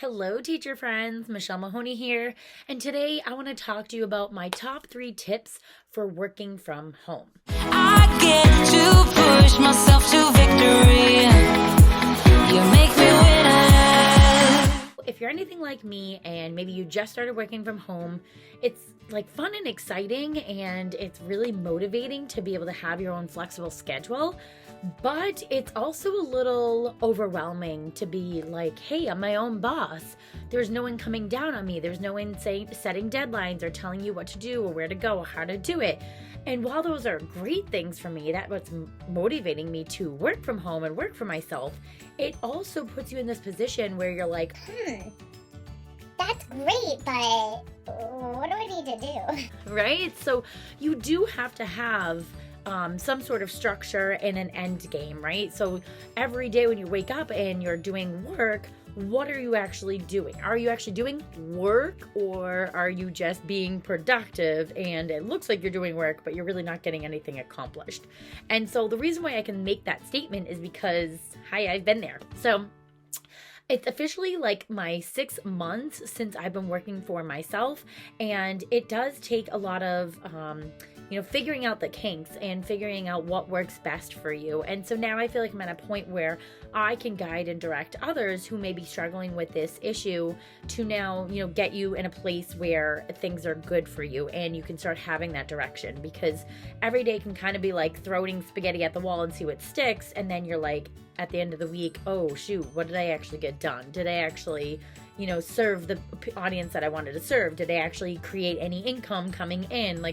Hello, teacher friends. Michelle Mahoney here, and today I want to talk to you about my top 3 tips for working from home. I get to push myself to victory. You make me winner. If you're anything like me and maybe you just started working from home, it's like fun and exciting, and it's really motivating to be able to have your own flexible schedule. But it's also a little overwhelming to be like, hey, I'm my own boss. There's no one coming down on me. There's no one setting deadlines or telling you what to do or where to go or how to do it. And while those are great things for me, that's what's motivating me to work from home and work for myself, it also puts you in this position where you're like, that's great, but what do I need to do? right? So you do have to have some sort of structure and an end game, right? So every day when you wake up and you're doing work, what are you actually doing? Are you actually doing work, or are you just being productive and it looks like you're doing work, but you're really not getting anything accomplished? And so the reason why I can make that statement is because, hi, I've been there. So it's officially like my 6 months since I've been working for myself, and it does take a lot of figuring out the kinks and figuring out what works best for you. And so now I feel like I'm at a point where I can guide and direct others who may be struggling with this issue to now, get you in a place where things are good for you and you can start having that direction, because every day can kind of be like throwing spaghetti at the wall and see what sticks. And then you're like, at the end of the week, oh shoot, what did I actually get done? Did I actually, serve the audience that I wanted to serve? Did I actually create any income coming in?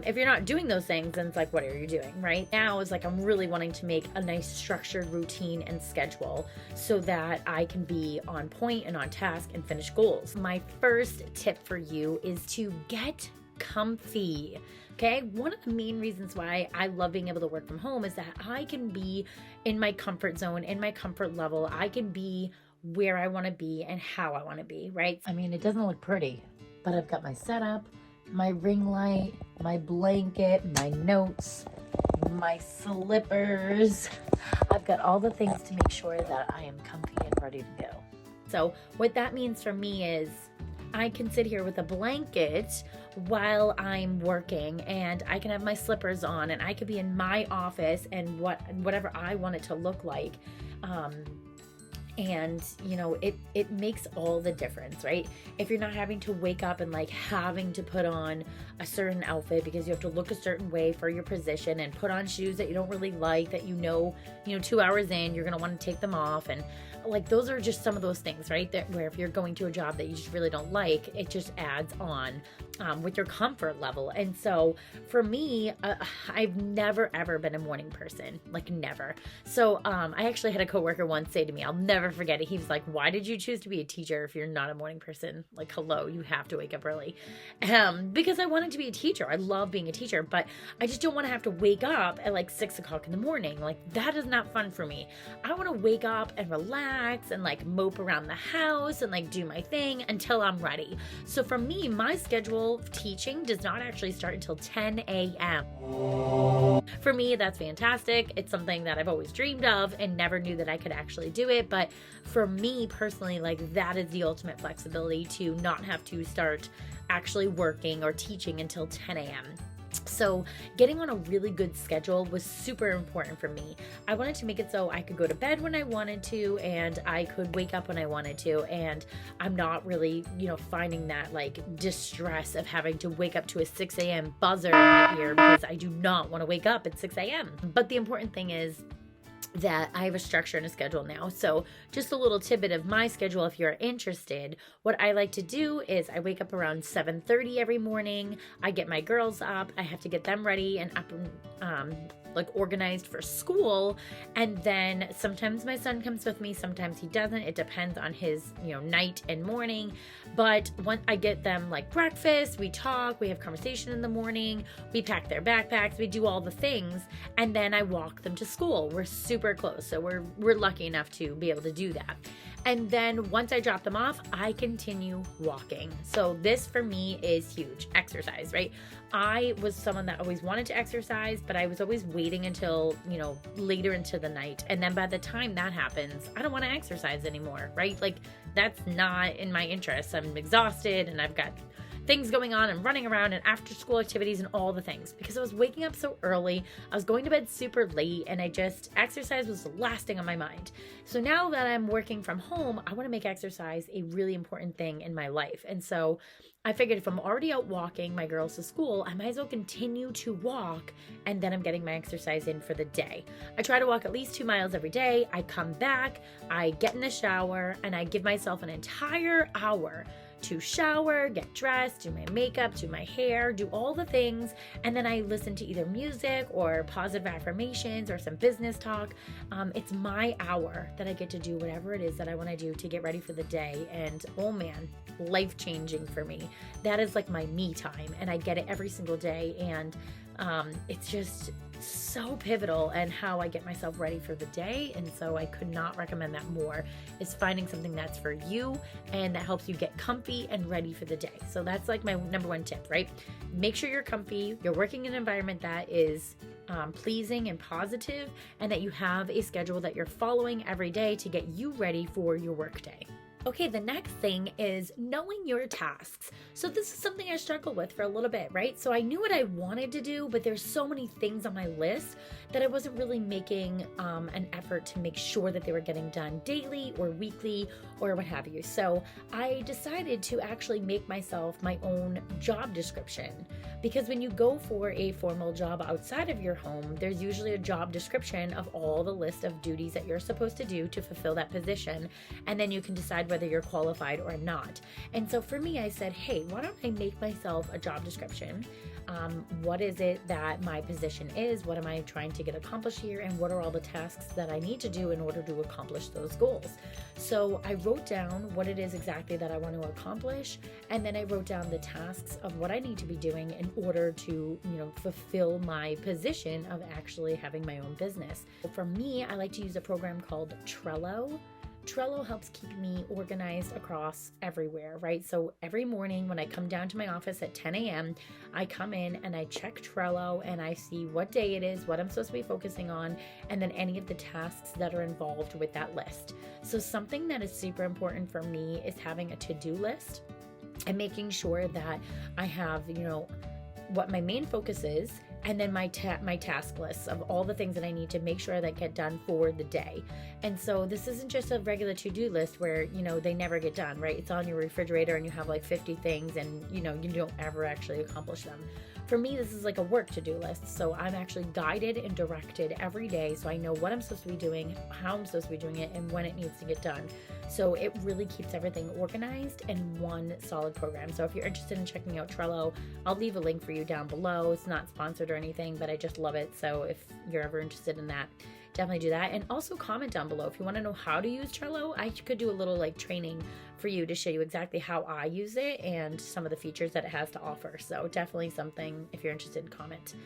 If you're not doing those things, then it's like, what are you doing? Right now is like, I'm really wanting to make a nice structured routine and schedule so that I can be on point and on task and finish goals. My first tip for you is to get comfy. Okay. One of the main reasons why I love being able to work from home is that I can be in my comfort zone, in my comfort level. I can be where I want to be and how I want to be, right? I mean, it doesn't look pretty, but I've got my setup, my ring light, my blanket, my notes, my slippers. I've got all the things to make sure that I am comfy and ready to go. So what that means for me is I can sit here with a blanket while I'm working, and I can have my slippers on, and I could be in my office and whatever I want it to look like. And it makes all the difference, right? If you're not having to wake up and like having to put on a certain outfit because you have to look a certain way for your position, and put on shoes that you don't really like, that 2 hours in you're gonna want to take them off, and like those are just some of those things, right? Where if you're going to a job that you just really don't like, it just adds on with your comfort level. And so for me, I've never ever been a morning person, like never. So I actually had a coworker once say to me, I'll never forget it. He was like, "Why did you choose to be a teacher if you're not a morning person? Like, hello, you have to wake up early." Because I wanted to be a teacher. I love being a teacher, but I just don't want to have to wake up at like 6 o'clock in the morning. Like, that is not fun for me. I want to wake up and relax and like mope around the house and like do my thing until I'm ready. So for me, my schedule of teaching does not actually start until 10 a.m. For me, that's fantastic. It's something that I've always dreamed of and never knew that I could actually do it. But for me personally, like, that is the ultimate flexibility, to not have to start actually working or teaching until 10 a.m. So getting on a really good schedule was super important for me. I wanted to make it so I could go to bed when I wanted to, and I could wake up when I wanted to, and I'm not really, finding that like distress of having to wake up to a 6 a.m. buzzer in my ear, because I do not want to wake up at 6 a.m. But the important thing is that I have a structure and a schedule now. So just a little tidbit of my schedule, if you're interested. What I like to do is I wake up around 7:30 every morning. I get my girls up. I have to get them ready and up and like organized for school. And then sometimes my son comes with me, sometimes he doesn't. It depends on his, night and morning. But once I get them like breakfast, we talk, we have conversation in the morning, we pack their backpacks, we do all the things, and then I walk them to school. We're super close, so we're lucky enough to be able to do that. And then once I drop them off, I continue walking. So this for me is huge. Exercise, right? I was someone that always wanted to exercise, but I was always waiting until, later into the night. And then by the time that happens, I don't want to exercise anymore, right? Like that's not in my interest. I'm exhausted and I've got things going on and running around and after school activities and all the things because I was waking up so early. I was going to bed super late and exercise was the last thing on my mind. So now that I'm working from home, I want to make exercise a really important thing in my life. And so I figured if I'm already out walking my girls to school, I might as well continue to walk and then I'm getting my exercise in for the day. I try to walk at least 2 miles every day. I come back, I get in the shower, and I give myself an entire hour to shower, get dressed, do my makeup, do my hair, do all the things, and then I listen to either music or positive affirmations or some business talk. It's my hour that I get to do whatever it is that I want to do to get ready for the day, and oh man, life-changing for me. That is like my me time, and I get it every single day, and it's just so pivotal in how I get myself ready for the day. And so I could not recommend that more, is finding something that's for you and that helps you get comfy and ready for the day. So that's like my number one tip, right? Make sure you're comfy, you're working in an environment that is pleasing and positive, and that you have a schedule that you're following every day to get you ready for your work day. Okay, the next thing is knowing your tasks. So this is something I struggled with for a little bit, right? So I knew what I wanted to do, but there's so many things on my list that I wasn't really making an effort to make sure that they were getting done daily or weekly or what have you. So I decided to actually make myself my own job description, because when you go for a formal job outside of your home, there's usually a job description of all the list of duties that you're supposed to do to fulfill that position, and then you can decide whether you're qualified or not. And so for me, I said, hey, why don't I make myself a job description? What is it that my position is? What am I trying to get accomplished here? And what are all the tasks that I need to do in order to accomplish those goals? So I wrote down what it is exactly that I want to accomplish. And then I wrote down the tasks of what I need to be doing in order to, fulfill my position of actually having my own business. For me, I like to use a program called Trello. Trello helps keep me organized across everywhere, right? So every morning when I come down to my office at 10 a.m., I come in and I check Trello and I see what day it is, what I'm supposed to be focusing on, and then any of the tasks that are involved with that list. So something that is super important for me is having a to-do list and making sure that I have, what my main focus is, and then my task lists of all the things that I need to make sure that get done for the day. And so this isn't just a regular to-do list where, they never get done, right? It's on your refrigerator and you have like 50 things and, you don't ever actually accomplish them. For me, this is like a work to-do list. So I'm actually guided and directed every day. So I know what I'm supposed to be doing, how I'm supposed to be doing it, and when it needs to get done. So it really keeps everything organized in one solid program. So if you're interested in checking out Trello, I'll leave a link for you down below. It's not sponsored or anything, but I just love it. So if you're ever interested in that, definitely do that. And also comment down below if you want to know how to use Trello. I could do a little training for you to show you exactly how I use it and some of the features that it has to offer. So definitely something, if you're interested, comment.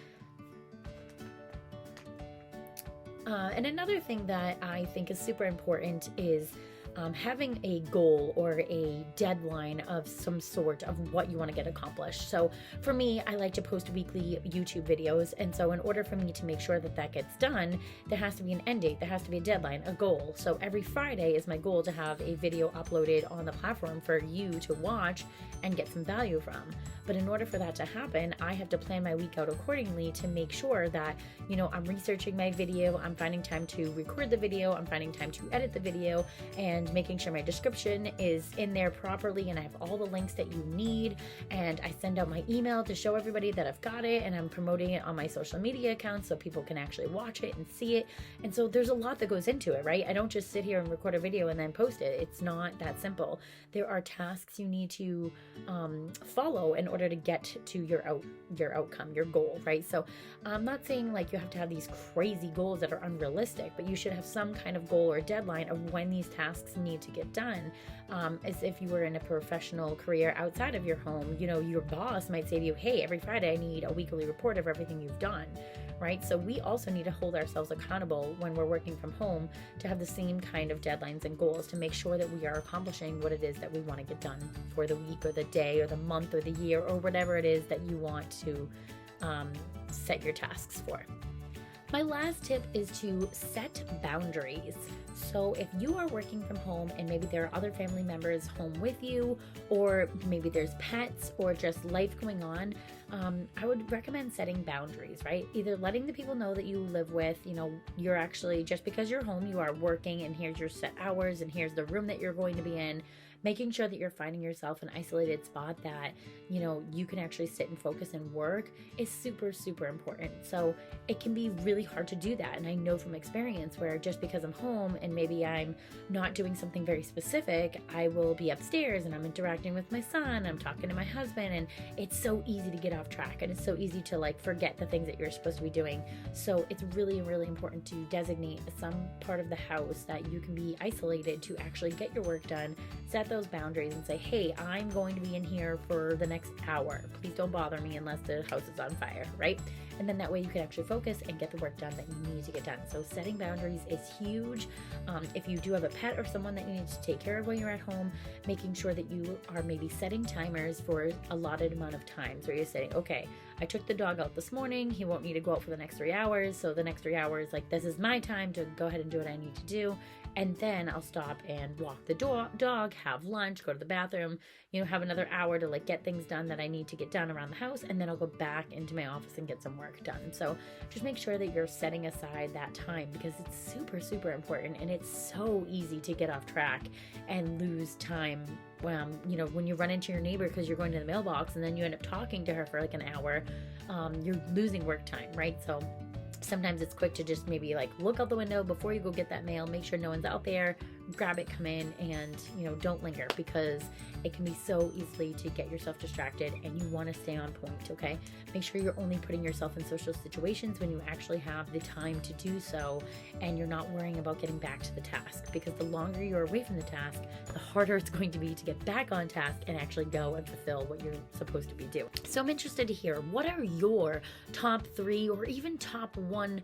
And another thing that I think is super important is having a goal or a deadline of some sort of what you want to get accomplished. So for me, I like to post weekly YouTube videos. And so in order for me to make sure that that gets done, there has to be an end date. There has to be a deadline, a goal. So every Friday is my goal to have a video uploaded on the platform for you to watch and get some value from. But in order for that to happen, I have to plan my week out accordingly to make sure that, I'm researching my video, I'm finding time to record the video, I'm finding time to edit the video, and making sure my description is in there properly and I have all the links that you need. And I send out my email to show everybody that I've got it, and I'm promoting it on my social media accounts so people can actually watch it and see it. And so there's a lot that goes into it, right? I don't just sit here and record a video and then post it. It's not that simple. There are tasks you need to follow in order to get to your outcome, your goal, right? So I'm not saying you have to have these crazy goals that are unrealistic, but you should have some kind of goal or deadline of when these tasks need to get done. As if you were in a professional career outside of your home, your boss might say to you, hey, every Friday I need a weekly report of everything you've done, right? So we also need to hold ourselves accountable when we're working from home to have the same kind of deadlines and goals to make sure that we are accomplishing what it is that we want to get done for the week or the day or the month or the year or whatever it is that you want to set your tasks for. My last tip is to set boundaries. So if you are working from home and maybe there are other family members home with you, or maybe there's pets or just life going on, I would recommend setting boundaries, right? Either letting the people know that you live with, you're actually, just because you're home, you are working and here's your set hours and here's the room that you're going to be in. Making sure that you're finding yourself an isolated spot that, you can actually sit and focus and work is super, super important. So it can be really hard to do that. And I know from experience where just because I'm home and maybe I'm not doing something very specific, I will be upstairs and I'm interacting with my son, I'm talking to my husband, and it's so easy to get off track and it's so easy to forget the things that you're supposed to be doing. So it's really, really important to designate some part of the house that you can be isolated to actually get your work done, set those boundaries and say, hey, I'm going to be in here for the next hour. Please don't bother me unless the house is on fire, right? And then that way you can actually focus and get the work done that you need to get done. So setting boundaries is huge. If you do have a pet or someone that you need to take care of when you're at home, making sure that you are maybe setting timers for a allotted amount of times where you're saying, okay, I took the dog out this morning. He won't need to go out for the next 3 hours. So the next 3 hours, this is my time to go ahead and do what I need to do. And then I'll stop and walk the dog, have lunch, go to the bathroom, have another hour to get things done that I need to get done around the house. And then I'll go back into my office and get some work done. So just make sure that you're setting aside that time because it's super, super important. And it's so easy to get off track and lose time when you run into your neighbor because you're going to the mailbox and then you end up talking to her for an hour, you're losing work time, right? So sometimes it's quick to just maybe look out the window before you go get that mail, make sure no one's out there, grab it, come in, and don't linger because it can be so easily to get yourself distracted and you want to stay on point, okay? Make sure you're only putting yourself in social situations when you actually have the time to do so and you're not worrying about getting back to the task because the longer you're away from the task, the harder it's going to be to get back on task and actually go and fulfill what you're supposed to be doing. So I'm interested to hear, what are your top 3 or even top 1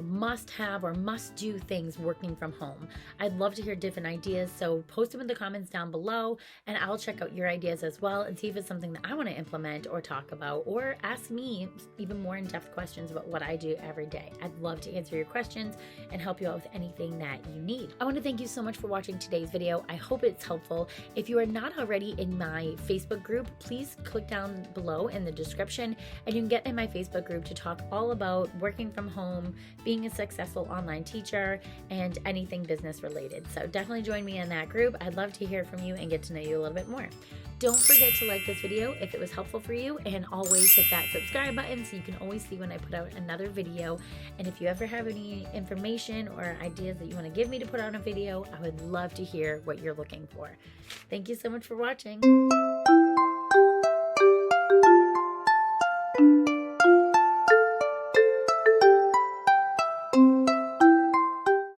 must have or must do things working from home? I'd love to hear different ideas, so post them in the comments down below and I'll check out your ideas as well and see if it's something that I want to implement or talk about, or ask me even more in-depth questions about what I do every day. I'd love to answer your questions and help you out with anything that you need. I want to thank you so much for watching today's video. I hope it's helpful. If you are not already in my Facebook group, please click down below in the description and you can get in my Facebook group to talk all about working from home, being a successful online teacher, and anything business related. So definitely join me in that group. I'd love to hear from you and get to know you a little bit more. Don't forget to like this video if it was helpful for you, and always hit that subscribe button so you can always see when I put out another video. And if you ever have any information or ideas that you want to give me to put out a video, I would love to hear what you're looking for. Thank you so much for watching.